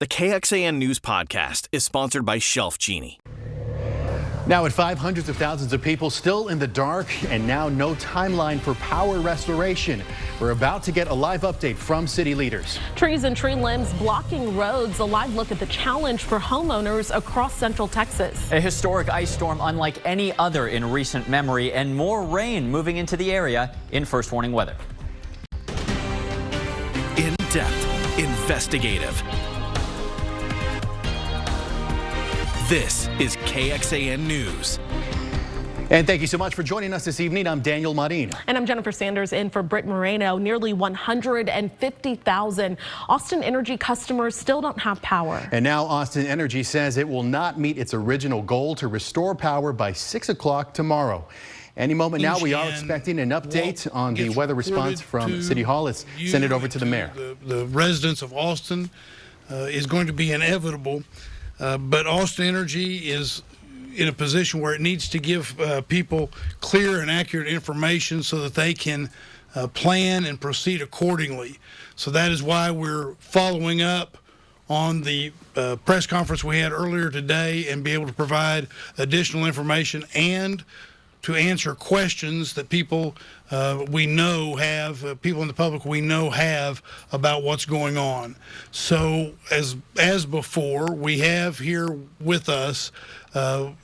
The KXAN News Podcast is sponsored by Shelf Genie. Now at 5, hundreds of thousands of people still in the dark, and now no timeline for power restoration. We're about to get a live update from city leaders. Trees and tree limbs blocking roads. A live look at the challenge for homeowners across Central Texas. A historic ice storm unlike any other in recent memory, and more rain moving into the area in first warning weather. In-depth, investigative. This is KXAN News. And thank you so much for joining us this evening. I'm Daniel Marin. And I'm Jennifer Sanders in for Britt Moreno. Nearly 150,000 Austin Energy customers still don't have power. And now Austin Energy says it will not meet its original goal to restore power by 6 o'clock tomorrow. Any moment now, we are expecting an update on the weather response from City Hall. Let's send it over to the mayor. The residents of Austin is going to be inevitable. But Austin Energy is in a position where it needs to give people clear and accurate information so that they can plan and proceed accordingly. So that is why we're following up on the press conference we had earlier today and be able to provide additional information and to answer questions that people we know have, people in the public we know have about what's going on. So as before, we have here with us the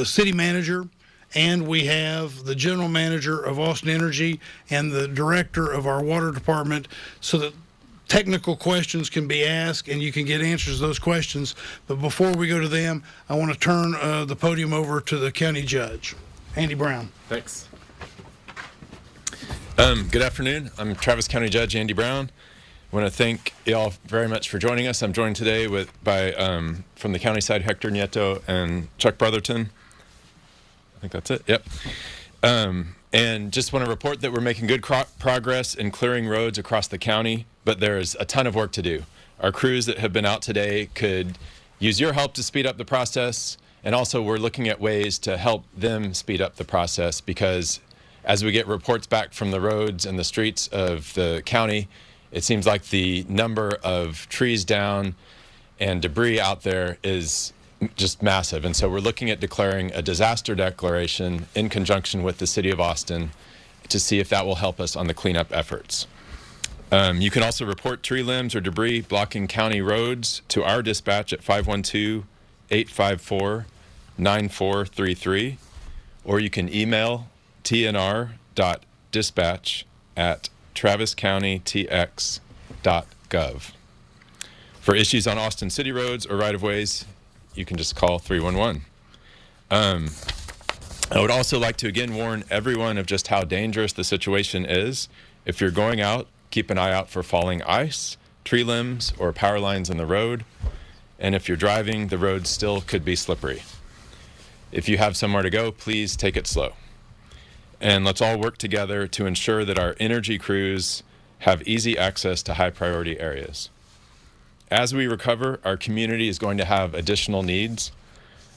city manager, and we have the general manager of Austin Energy and the director of our water department, so that technical questions can be asked and you can get answers to those questions. But before we go to them, I want to turn the podium over to the county judge. Andy Brown. Thanks. Good afternoon. I'm Travis County Judge Andy Brown. I want to thank y'all very much for joining us. I'm joined today by from the county side, Hector Nieto and Chuck Brotherton. I think that's it. Yep. And just want to report that we're making good progress in clearing roads across the county, but there's a ton of work to do. Our crews that have been out today could use your help to speed up the process. And also we're looking at ways to help them speed up the process, because as we get reports back from the roads and the streets of the county, it seems like the number of trees down and debris out there is just massive. And so we're looking at declaring a disaster declaration in conjunction with the city of Austin to see if that will help us on the cleanup efforts. You can also report tree limbs or debris blocking county roads to our dispatch at 512-854-9433, or you can email tnr.dispatch@traviscountytx.gov. For issues on Austin City roads or right-of-ways, you can just call 311. I would also like to again warn everyone of just how dangerous the situation is. If you're going out, keep an eye out for falling ice, tree limbs, or power lines in the road. And if you're driving, the road still could be slippery. If you have somewhere to go, please take it slow. And let's all work together to ensure that our energy crews have easy access to high priority areas. As we recover, our community is going to have additional needs.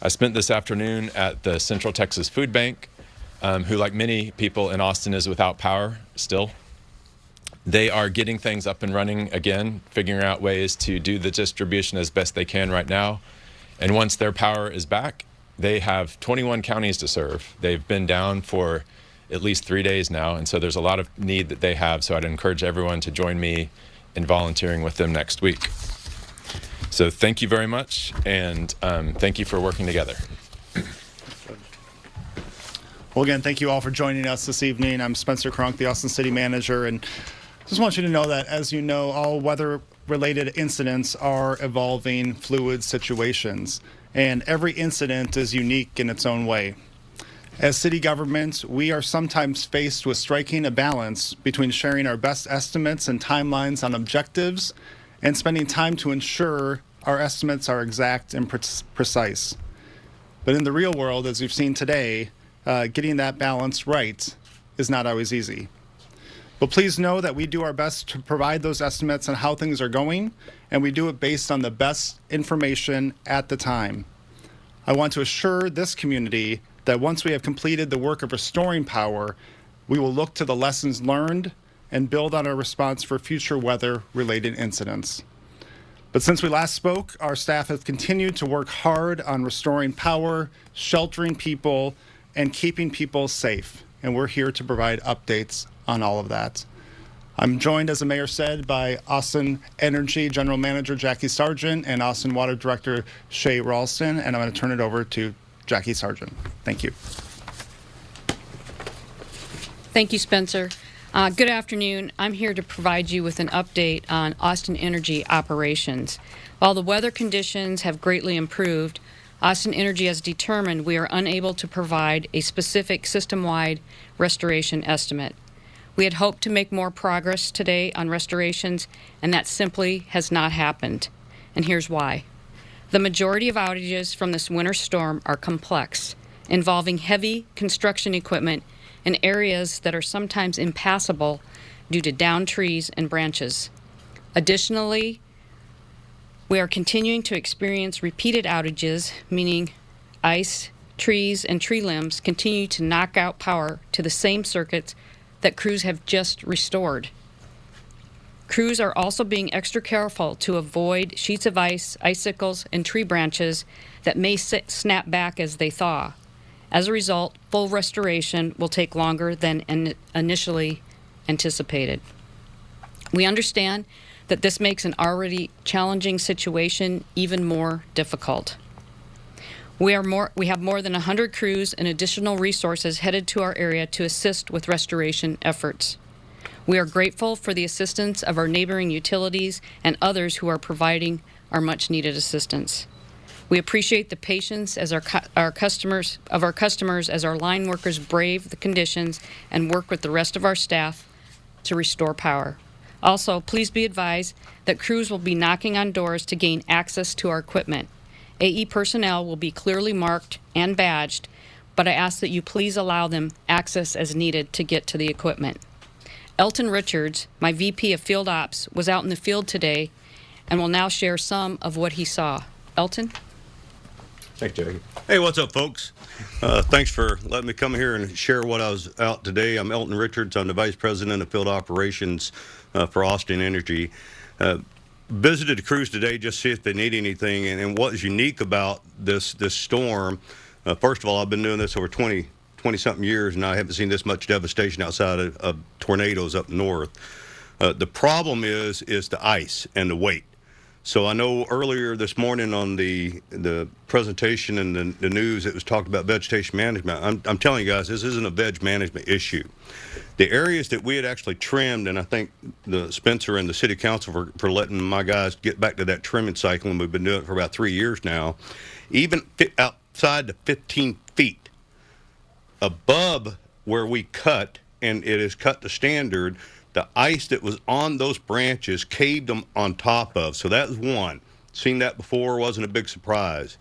I spent this afternoon at the Central Texas Food Bank, who, like many people in Austin, is without power still. They are getting things up and running again, figuring out ways to do the distribution as best they can right now. And once their power is back, they have 21 counties to serve. They've been down for at least 3 days now, and so there's a lot of need that they have. So I'd encourage everyone to join me in volunteering with them next week. So thank you very much, and thank you for working together. Well, again, thank you all for joining us this evening. I'm Spencer Cronk, the Austin City Manager, and just want you to know that, as you know, all weather-related incidents are evolving, fluid situations, and every incident is unique in its own way. As city governments, we are sometimes faced with striking a balance between sharing our best estimates and timelines on objectives and spending time to ensure our estimates are exact and precise. But in the real world, as we've seen today, getting that balance right is not always easy. But please know that we do our best to provide those estimates on how things are going, and we do it based on the best information at the time. I want to assure this community that once we have completed the work of restoring power, we will look to the lessons learned and build on our response for future weather-related incidents. But since we last spoke, our staff has continued to work hard on restoring power, sheltering people, and keeping people safe. And we're here to provide updates on all of that. I'm joined, as the mayor said, by Austin Energy General Manager Jackie Sargent and Austin Water Director Shay Ralston. And I'm going to turn it over to Jackie Sargent. Thank you. Thank you, Spencer. Good afternoon. I'm here to provide you with an update on Austin Energy operations. While the weather conditions have greatly improved, Austin Energy has determined we are unable to provide a specific system-wide restoration estimate. We had hoped to make more progress today on restorations, and that simply has not happened. And here's why. The majority of outages from this winter storm are complex, involving heavy construction equipment in areas that are sometimes impassable due to downed trees and branches. Additionally, we are continuing to experience repeated outages, meaning ice, trees, and tree limbs continue to knock out power to the same circuits that crews have just restored. Crews are also being extra careful to avoid sheets of ice, icicles, and tree branches that may snap back as they thaw. As a result, full restoration will take longer than initially anticipated. We understand that this makes an already challenging situation even more difficult. We have more than 100 crews and additional resources headed to our area to assist with restoration efforts. We are grateful for the assistance of our neighboring utilities and others who are providing our much-needed assistance. We appreciate the patience as our customers as our line workers brave the conditions and work with the rest of our staff to restore power. Also, please be advised that crews will be knocking on doors to gain access to our equipment. AE personnel will be clearly marked and badged, but I ask that you please allow them access as needed to get to the equipment. Elton Richards, my VP of Field Ops, was out in the field today and will now share some of what he saw. Elton? Thanks, Jackie. Hey, what's up, folks? Thanks for letting me come here and share what I was out today. I'm Elton Richards. I'm the Vice President of Field Operations for Austin Energy. Visited the crews today just to see if they need anything. And what is unique about this storm, first of all, I've been doing this over 20-something years, and I haven't seen this much devastation outside of tornadoes up north. The problem is the ice and the weight. So I know earlier this morning on the presentation and the news, it was talked about vegetation management. I'm telling you guys, this isn't a veg management issue. The areas that we had actually trimmed, and I thank the Spencer and the City Council for letting my guys get back to that trimming cycle, and we've been doing it for about 3 years now, even outside the 15 feet above where we cut, and it is cut to standard, the ice that was on those branches caved them on top of. So that was one. Seen that before, wasn't a big surprise.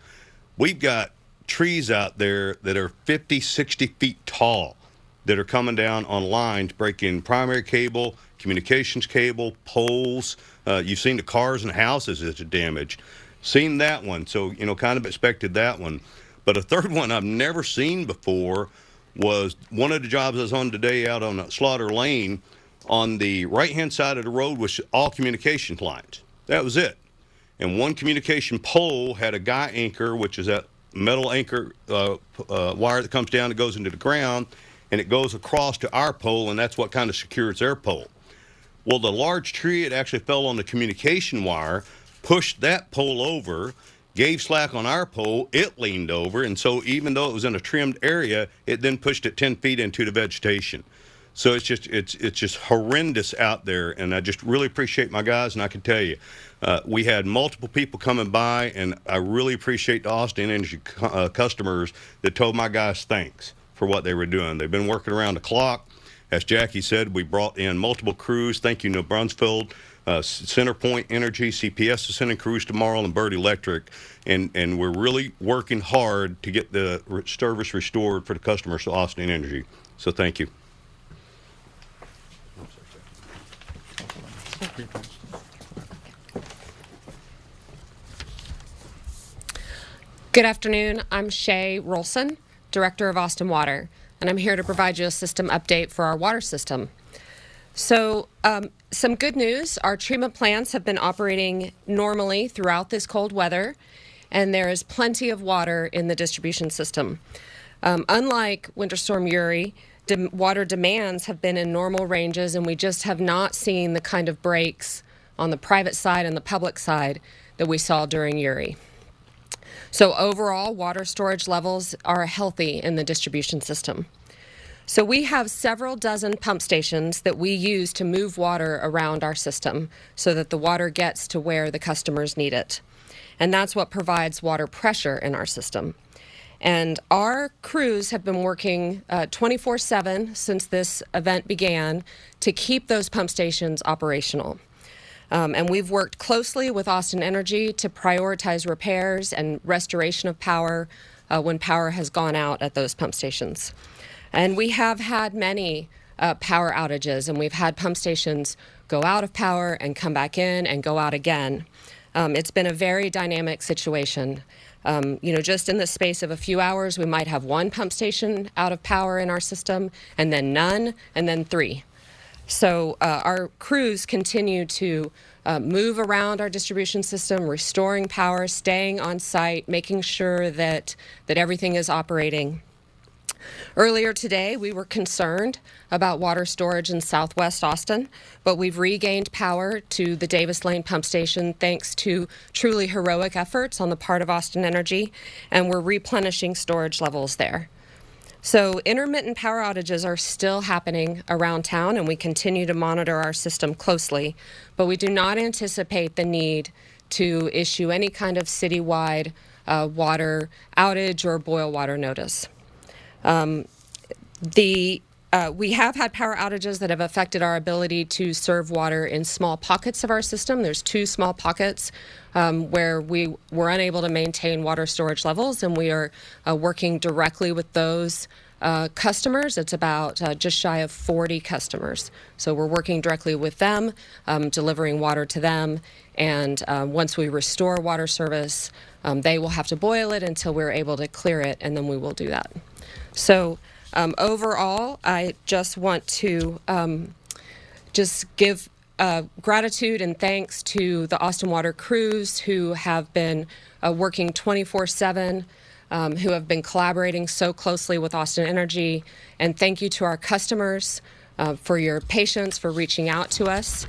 We've got trees out there that are 50, 60 feet tall that are coming down on lines, breaking primary cable, communications cable, poles. You've seen the cars and houses that are damaged. Seen that one, so, kind of expected that one. But a third one I've never seen before was one of the jobs I was on today out on Slaughter Lane. On the right-hand side of the road was all communication lines. That was it. And one communication pole had a guy anchor, which is that metal anchor wire that comes down and goes into the ground, and it goes across to our pole, and that's what kind of secures their pole. Well, the large tree, it actually fell on the communication wire, pushed that pole over, gave slack on our pole, it leaned over, and so even though it was in a trimmed area, it then pushed it 10 feet into the vegetation. So it's just horrendous out there, and I just really appreciate my guys, and I can tell you, we had multiple people coming by, and I really appreciate the Austin Energy customers that told my guys thanks for what they were doing. They've been working around the clock. As Jackie said, we brought in multiple crews. Thank you, New Brunsfield, Centerpoint Energy, CPS is sending crews tomorrow, and Bird Electric, and we're really working hard to get the service restored for the customers of Austin Energy. So thank you. Good afternoon. I'm Shay Ralston, Director of Austin Water, and I'm here to provide you a system update for our water system. So some good news. Our treatment plants have been operating normally throughout this cold weather, and there is plenty of water in the distribution system. Unlike Winter Storm Uri, water demands have been in normal ranges, and we just have not seen the kind of breaks on the private side and the public side that we saw during Uri. So overall, water storage levels are healthy in the distribution system. So we have several dozen pump stations that we use to move water around our system so that the water gets to where the customers need it. And that's what provides water pressure in our system. And our crews have been working 24/7 since this event began to keep those pump stations operational. And we've worked closely with Austin Energy to prioritize repairs and restoration of power when power has gone out at those pump stations. And we have had many power outages, and we've had pump stations go out of power and come back in and go out again. It's been a very dynamic situation. Just in the space of a few hours, we might have one pump station out of power in our system, and then none, and then 3. So our crews continue to move around our distribution system, restoring power, staying on site, making sure that everything is operating. Earlier today, we were concerned about water storage in Southwest Austin, but we've regained power to the Davis Lane pump station thanks to truly heroic efforts on the part of Austin Energy, and we're replenishing storage levels there. So intermittent power outages are still happening around town, and we continue to monitor our system closely, but we do not anticipate the need to issue any kind of citywide water outage or boil water notice. We have had power outages that have affected our ability to serve water in small pockets of our system. There's 2 small pockets where we were unable to maintain water storage levels, and we are working directly with those customers. It's about just shy of 40 customers. So we're working directly with them, delivering water to them, and once we restore water service, they will have to boil it until we're able to clear it, and then we will do that. So overall, I just want to just give gratitude and thanks to the Austin Water crews who have been working 24/7, who have been collaborating so closely with Austin Energy. And thank you to our customers for your patience, for reaching out to us.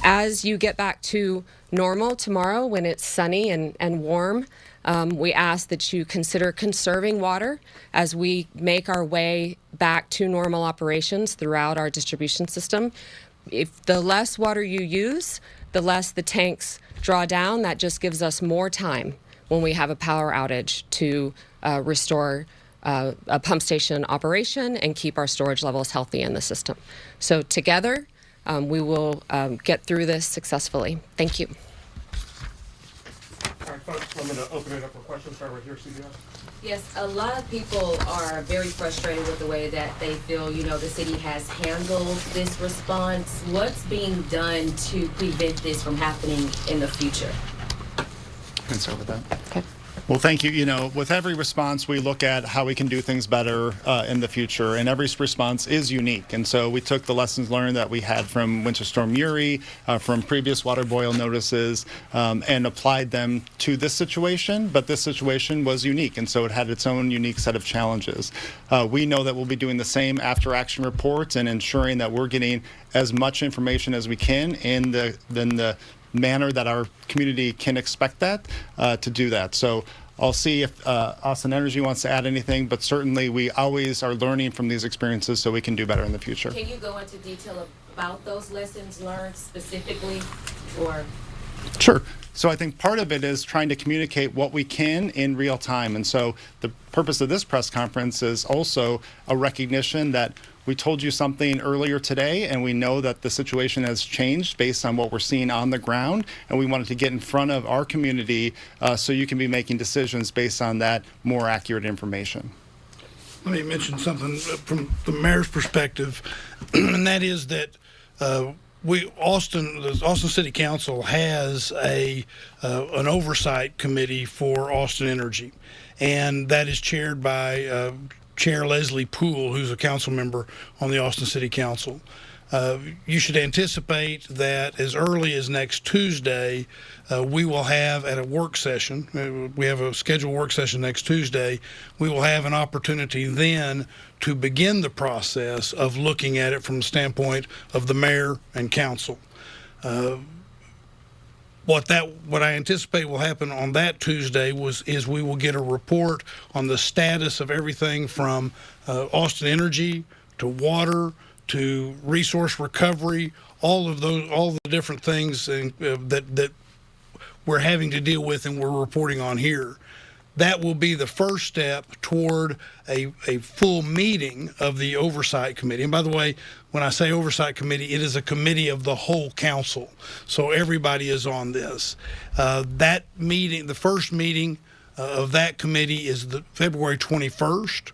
As you get back to normal tomorrow when it's sunny and warm, we ask that you consider conserving water as we make our way back to normal operations throughout our distribution system. If the less water you use, the less the tanks draw down. That just gives us more time when we have a power outage to restore a pump station operation and keep our storage levels healthy in the system. So together, we will get through this successfully. Thank you. All right, folks, I'm going to open it up for questions. Start right here, CBS. Yes, a lot of people are very frustrated with the way that they feel, the city has handled this response. What's being done to prevent this from happening in the future? I can start with that. Okay. Well, thank you. With every response, we look at how we can do things better in the future, and every response is unique. And so we took the lessons learned that we had from Winter Storm Uri, from previous water boil notices, and applied them to this situation. But this situation was unique, and so it had its own unique set of challenges. We know that we'll be doing the same after-action reports and ensuring that we're getting as much information as we can in the manner that our community can expect that to do that. So I'll see if Austin Energy wants to add anything, but certainly we always are learning from these experiences so we can do better in the future. Can you go into detail about those lessons learned specifically, or? Sure. So I think part of it is trying to communicate what we can in real time. And so the purpose of this press conference is also a recognition that we told you something earlier today, and we know that the situation has changed based on what we're seeing on the ground, and we wanted to get in front of our community so you can be making decisions based on that more accurate information. Let me mention something from the mayor's perspective, and that is that the Austin City Council has an oversight committee for Austin Energy, and that is chaired by Chair Leslie Poole, who's a council member on the Austin City Council. you should anticipate that as early as next Tuesday, we will have at a work session, we have a scheduled work session next Tuesday, we will have an opportunity then to begin the process of looking at it from the standpoint of the mayor and council. What I anticipate will happen on that Tuesday is we will get a report on the status of everything from Austin Energy to water to resource recovery, all the different things that we're having to deal with and we're reporting on here. That will be the first step toward a full meeting of the Oversight Committee. And by the way, when I say Oversight Committee, it is a committee of the whole council. So everybody is on this. That meeting, the first meeting of that committee is February 21st.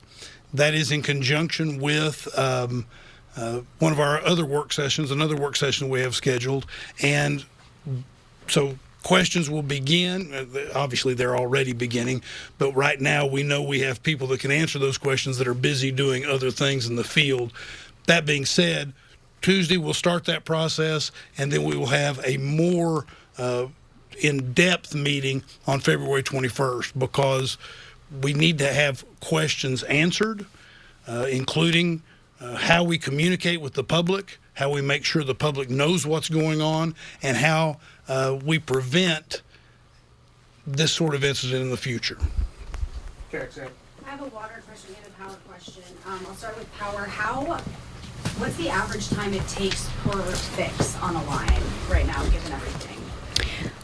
That is in conjunction with one of our other work sessions, another work session we have scheduled. And so questions will begin. Obviously, they're already beginning, but right now we know we have people that can answer those questions that are busy doing other things in the field. That being said, Tuesday we'll start that process, and then we will have a more in-depth meeting on February 21st because we need to have questions answered, including how we communicate with the public, how we make sure the public knows what's going on, and how we prevent this sort of incident in the future. KXAN. I have a water question and a power question. I'll start with power. What's the average time it takes per fix on a line right now, given everything?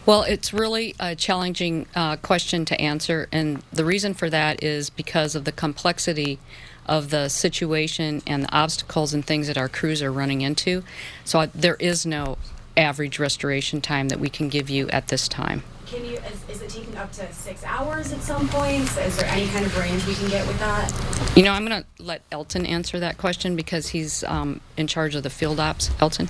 Well, it's really a challenging question to answer, and the reason for that is because of the complexity of the situation and the obstacles and things that our crews are running into. So there is no average restoration time that we can give you at this time. Is it taking up to 6 hours at some points? Is there any kind of range we can get with that? You know, I'm going to let Elton answer that question because he's in charge of the field ops. Elton?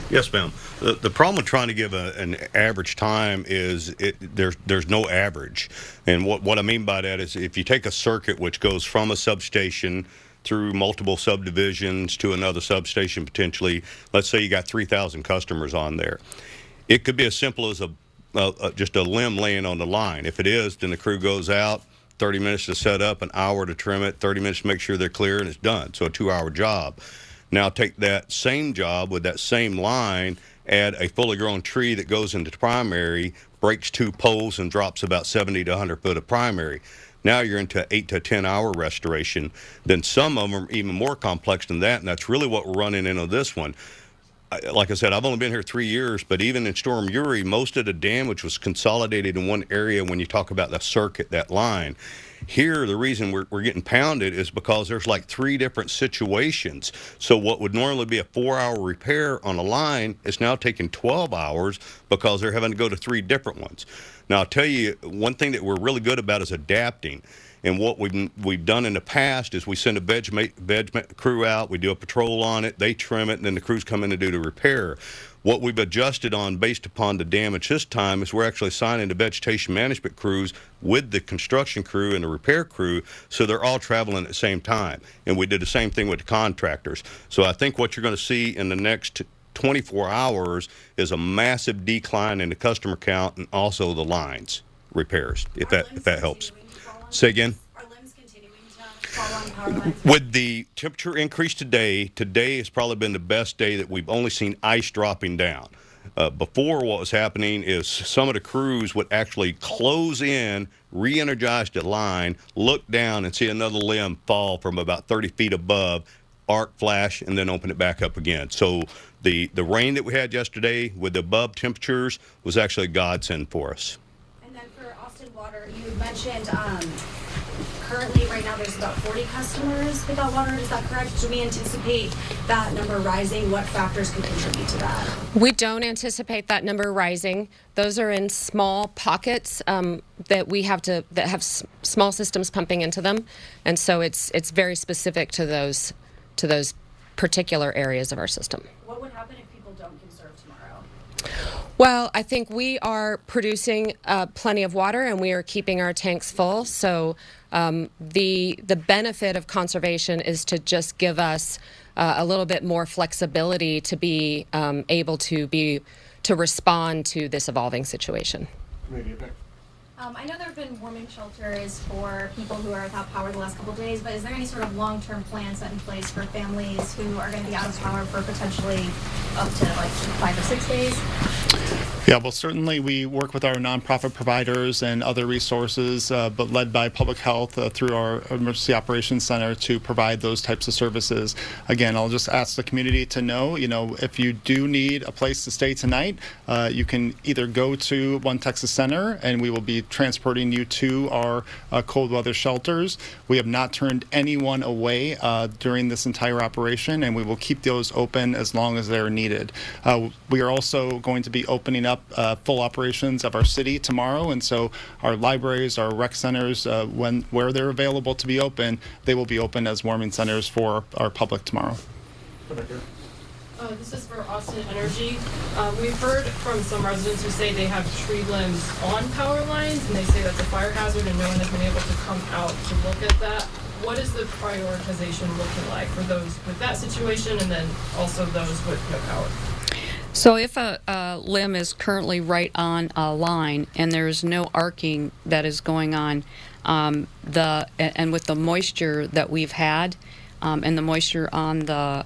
Yes, ma'am. The problem with trying to give an average time is there's no average. And what I mean by that is if you take a circuit which goes from a substation through multiple subdivisions to another substation potentially, let's say you got 3,000 customers on there. It could be as simple as just a limb laying on the line. If it is, then the crew goes out, 30 minutes to set up, an hour to trim it, 30 minutes to make sure they're clear, and it's done. So a 2-hour job. Now take that same job with that same line, add a fully grown tree that goes into primary, breaks 2 poles and drops about 70 to 100 foot of primary. Now you're into 8 to 10 hour restoration. Then some of them are even more complex than that, and that's really what we're running into this one. Like I said, I've only been here 3 years, but even in Storm Uri, most of the damage was consolidated in one area when you talk about the circuit, that line. Here, the reason we're getting pounded is because there's like 3 different situations. So what would normally be a 4-hour repair on a line is now taking 12 hours because they're having to go to 3 different ones. Now, I'll tell you, one thing that we're really good about is adapting. And what we've done in the past is we send a veg crew out, we do a patrol on it, they trim it, and then the crews come in to do the repair. What we've adjusted on based upon the damage this time is we're actually assigning the vegetation management crews with the construction crew and the repair crew, so they're all traveling at the same time. And we did the same thing with the contractors. So I think what you're going to see in the next 24 hours is a massive decline in the customer count and also the lines repairs, if that helps. Say again? Are limbs continuing to fall on power lines? With the temperature increase today has probably been the best day that we've only seen ice dropping down. Before, what was happening is some of the crews would actually close in, re-energize the line, look down and see another limb fall from about 30 feet above, arc flash, and then open it back up again. So the rain that we had yesterday with the above temperatures was actually a godsend for us. And then for Austin Water, you mentioned currently right now there's about 40 customers without water. Is that correct? Do we anticipate that number rising? What factors could contribute to that? We don't anticipate that number rising. Those are in small pockets that have small systems pumping into them, and so it's very specific to those particular areas of our system. What would happen if people don't conserve tomorrow? Well, I think we are producing plenty of water and we are keeping our tanks full. So the benefit of conservation is to just give us a little bit more flexibility to be able to respond to this evolving situation. I know there have been warming shelters for people who are without power the last couple of days, but is there any sort of long-term plan set in place for families who are going to be out of power for potentially up to like 5 or 6 days? Yeah, well, certainly we work with our nonprofit providers and other resources, but led by public health through our Emergency Operations Center to provide those types of services. Again, I'll just ask the community to know, if you do need a place to stay tonight, you can either go to One Texas Center and we will be transporting you to our cold weather shelters. We have not turned anyone away during this entire operation, and we will keep those open as long as they're needed. We are also going to be opening up full operations of our city tomorrow, and so our libraries, our rec centers, where they're available to be open, they will be open as warming centers for our public tomorrow. This is for Austin Energy. We've heard from some residents who say they have tree limbs on power lines, and they say that's a fire hazard, and no one has been able to come out to look at that. What is the prioritization looking like for those with that situation, and then also those with no power? So if a limb is currently right on a line and there's no arcing that is going on, and with the moisture that we've had and the moisture on the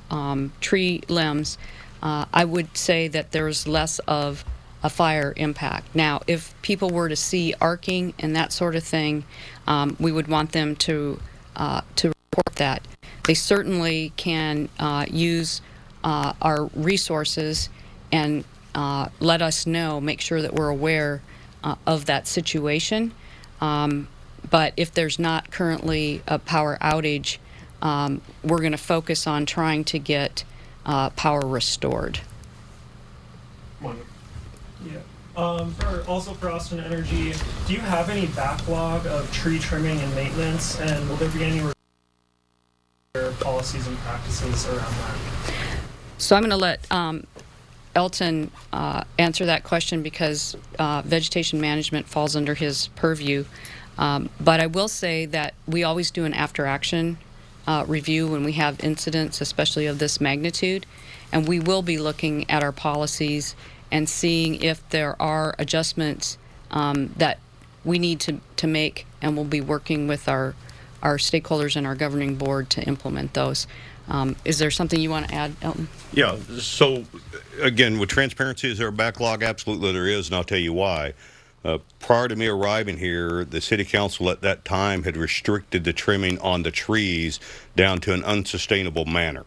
tree limbs, I would say that there's less of a fire impact. Now, if people were to see arcing and that sort of thing, we would want them to report that. They certainly can use our resources and let us know, make sure that we're aware of that situation. But if there's not currently a power outage, we're going to focus on trying to get power restored. Yeah. For Austin Energy, do you have any backlog of tree trimming and maintenance, and will there be any policies and practices around that? So I'm going to let Elton answer that question because vegetation management falls under his purview. But I will say that we always do an after-action review when we have incidents, especially of this magnitude, and we will be looking at our policies and seeing if there are adjustments that we need to make, and we'll be working with our stakeholders and our governing board to implement those. Is there something you want to add, Elton? Yeah, so again, with transparency, is there a backlog? Absolutely there is, and I'll tell you why. Prior to me arriving here, the city council at that time had restricted the trimming on the trees down to an unsustainable manner.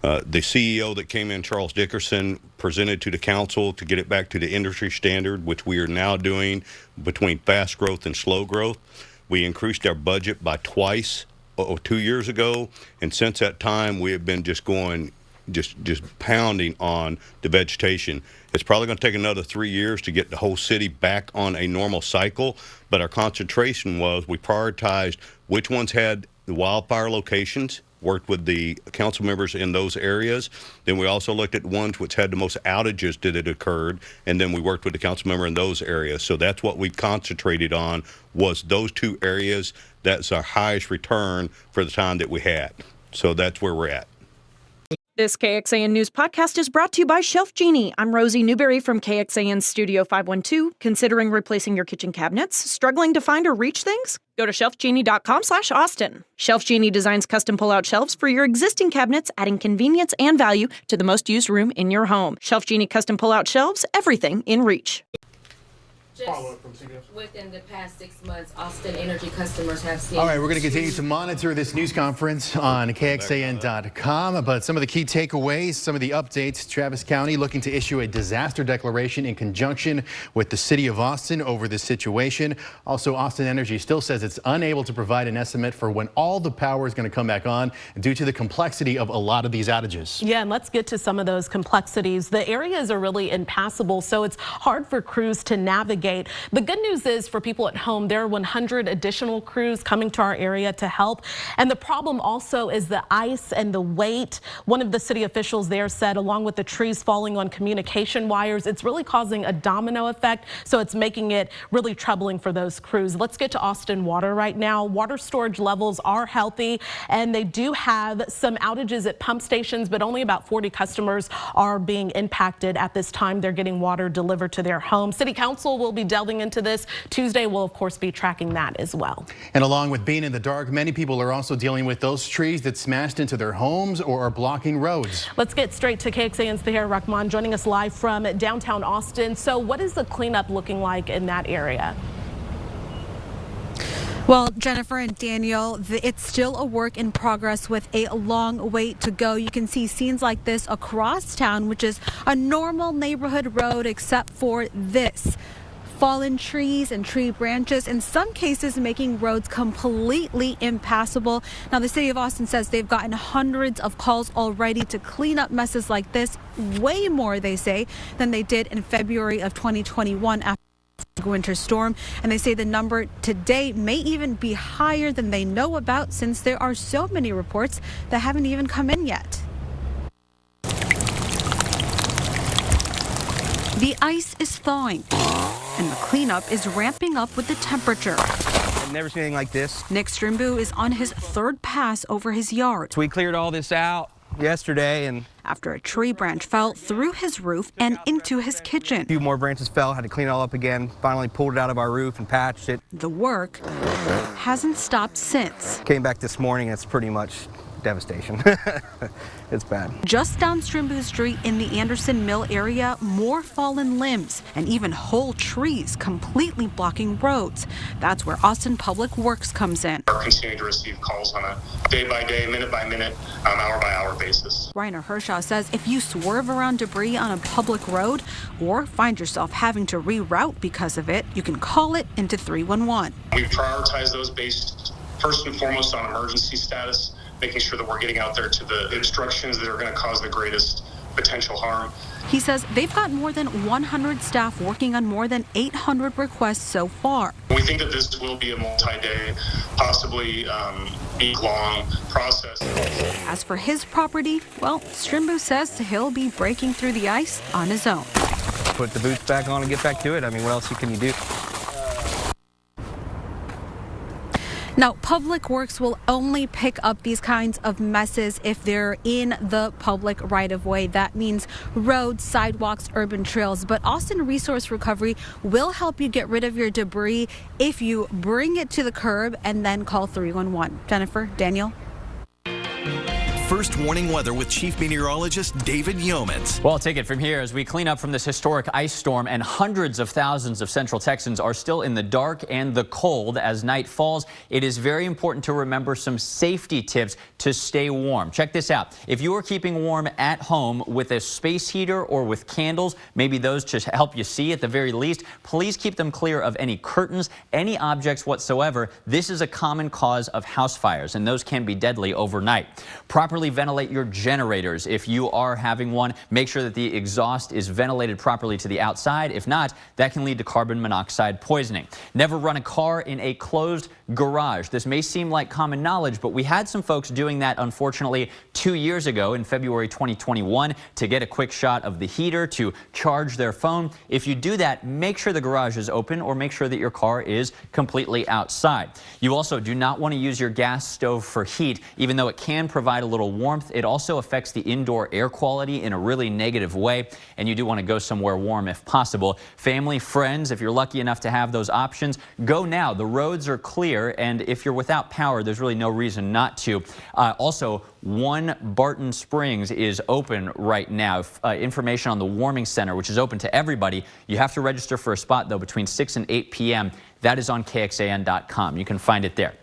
The CEO that came in, Charles Dickerson, presented to the council to get it back to the industry standard, which we are now doing between fast growth and slow growth. We increased our budget by twice 2 years ago, and since that time we have been just pounding on the vegetation. It's probably going to take another 3 years to get the whole city back on a normal cycle, but our concentration was we prioritized which ones had the wildfire locations, worked with the council members in those areas. Then we also looked at ones which had the most outages that had occurred, and then we worked with the council member in those areas. So that's what we concentrated on, was those two areas. That's our highest return for the time that we had. So that's where we're at. This KXAN News podcast is brought to you by Shelf Genie. I'm Rosie Newberry from KXAN Studio 512. Considering replacing your kitchen cabinets? Struggling to find or reach things? Go to shelfgenie.com/Austin. Shelf Genie designs custom pull-out shelves for your existing cabinets, adding convenience and value to the most used room in your home. Shelf Genie custom pull-out shelves, everything in reach. Within the past 6 months, Austin Energy customers have seen. All right, we're going to continue to monitor this news conference on KXAN.com. But some of the key takeaways, some of the updates. Travis County looking to issue a disaster declaration in conjunction with the city of Austin over this situation. Also, Austin Energy still says it's unable to provide an estimate for when all the power is going to come back on due to the complexity of a lot of these outages. Yeah, and let's get to some of those complexities. The areas are really impassable, so it's hard for crews to navigate navigate. The good news is for people at home, there are 100 additional crews coming to our area to help. And the problem also is the ice and the weight. One of the city officials there said, along with the trees falling on communication wires, it's really causing a domino effect. So it's making it really troubling for those crews. Let's get to Austin Water right now. Water storage levels are healthy, and they do have some outages at pump stations, but only about 40 customers are being impacted at this time. They're getting water delivered to their homes. City Council will be delving into this. Tuesday will, of course, be tracking that as well. And along with being in the dark, many people are also dealing with those trees that smashed into their homes or are blocking roads. Let's get straight to KXAN's Tahir Rahman joining us live from downtown Austin. So what is the cleanup looking like in that area? Well, Jennifer and Daniel, it's still a work in progress with a long way to go. You can see scenes like this across town, which is a normal neighborhood road except for this. Fallen trees and tree branches, in some cases making roads completely impassable. Now, the city of Austin says they've gotten hundreds of calls already to clean up messes like this, way more, they say, than they did in February of 2021 after winter storm, and they say the number today may even be higher than they know about since there are so many reports that haven't even come in yet. The ice is thawing and the cleanup is ramping up with the temperature. I've never seen anything like this. Nick Strimbu is on his third pass over his yard. So we cleared all this out yesterday, and after a tree branch fell through his roof and into his kitchen. A few more branches fell, had to clean it all up again, finally pulled it out of our roof and patched it. The work hasn't stopped since. Came back this morning, it's pretty much devastation. It's bad. Just down Strimbu Street in the Anderson Mill area, more fallen limbs and even whole trees completely blocking roads. That's where Austin Public Works comes in. We're continuing to receive calls on a day-by-day, minute-by-minute, hour-by-hour basis. Reiner Hershaw says if you swerve around debris on a public road or find yourself having to reroute because of it, you can call it into 311. We prioritize those based first and foremost on emergency status, making sure that we're getting out there to the obstructions that are going to cause the greatest potential harm. He says they've got more than 100 staff working on more than 800 requests so far. We think that this will be a multi-day, possibly week-long process. As for his property, well, Strimbu says he'll be breaking through the ice on his own. Put the boots back on and get back to it. I mean, what else can you do? Now, Public Works will only pick up these kinds of messes if they're in the public right-of-way. That means roads, sidewalks, urban trails. But Austin Resource Recovery will help you get rid of your debris if you bring it to the curb and then call 311. Jennifer, Daniel. First warning weather with Chief Meteorologist David Yeomans. Well, I'll take it from here as we clean up from this historic ice storm, and hundreds of thousands of Central Texans are still in the dark and the cold as night falls. It is very important to remember some safety tips to stay warm. Check this out. If you are keeping warm at home with a space heater or with candles, maybe those to help you see at the very least, please keep them clear of any curtains, any objects whatsoever. This is a common cause of house fires, and those can be deadly overnight. Properly ventilate your generators. If you are having one, make sure that the exhaust is ventilated properly to the outside. If not, that can lead to carbon monoxide poisoning. Never run a car in a closed garage. This may seem like common knowledge, but we had some folks doing that, unfortunately, 2 years ago in February 2021 to get a quick shot of the heater to charge their phone. If you do that, make sure the garage is open or make sure that your car is completely outside. You also do not want to use your gas stove for heat, even though it can provide a little warmth. It also affects the indoor air quality in a really negative way, and you do want to go somewhere warm if possible. Family, friends, if you're lucky enough to have those options, go now. The roads are clear, and if you're without power, there's really no reason not to. Also, One Barton Springs is open right now. Information on the Warming Center, which is open to everybody. You have to register for a spot, though, between 6 and 8 p.m. That is on KXAN.com. You can find it there.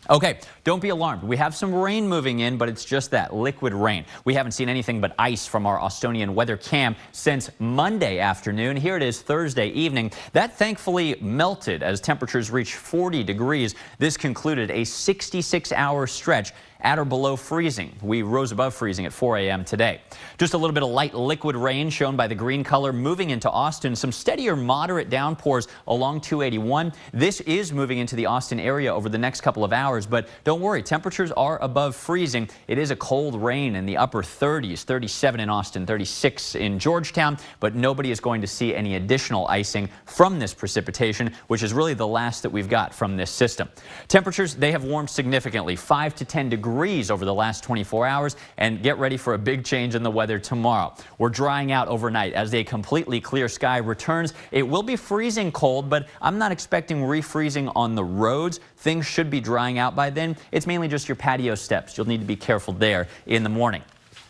Okay, don't be alarmed. We have some rain moving in, but it's just that, liquid rain. We haven't seen anything but ice from our Austonian weather cam since Monday afternoon. Here it is Thursday evening. That thankfully melted as temperatures reached 40 degrees. This concluded a 66-hour stretch at or below freezing. We rose above freezing at 4 a.m. today. Just a little bit of light liquid rain shown by the green color moving into Austin. Some steadier moderate downpours along 281. This is moving into the Austin area over the next couple of hours, but don't worry, temperatures are above freezing. It is a cold rain in the upper 30s, 37 in Austin, 36 in Georgetown, but nobody is going to see any additional icing from this precipitation, which is really the last that we've got from this system. Temperatures, they have warmed significantly, 5 to 10 degrees over the last 24 hours, and get ready for a big change in the weather tomorrow. We're drying out overnight as a completely clear sky returns. It will be freezing cold, but I'm not expecting refreezing on the roads. Things should be drying out by then. It's mainly just your patio steps. You'll need to be careful there in the morning.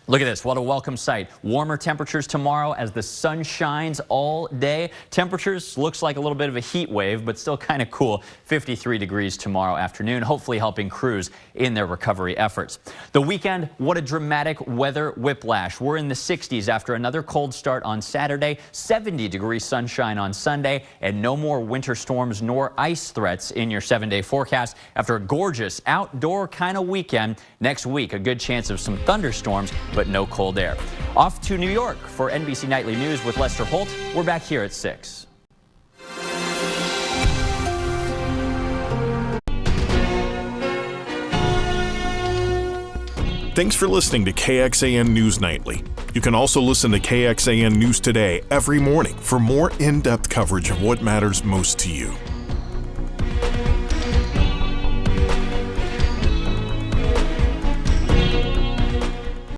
Look at this. What a welcome sight. Warmer temperatures tomorrow as the sun shines all day. Temperatures looks like a little bit of a heat wave, but still kind of cool. 53 degrees tomorrow afternoon, hopefully helping crews in their recovery efforts. The weekend, what a dramatic weather whiplash. We're in the 60s after another cold start on Saturday, 70-degree sunshine on Sunday, and no more winter storms nor ice threats in your 7-day forecast. After a gorgeous outdoor kind of weekend, next week, a good chance of some thunderstorms, but no cold air. Off to New York for NBC Nightly News with Lester Holt. We're back here at 6. Thanks for listening to KXAN News Nightly. You can also listen to KXAN News Today every morning for more in-depth coverage of what matters most to you.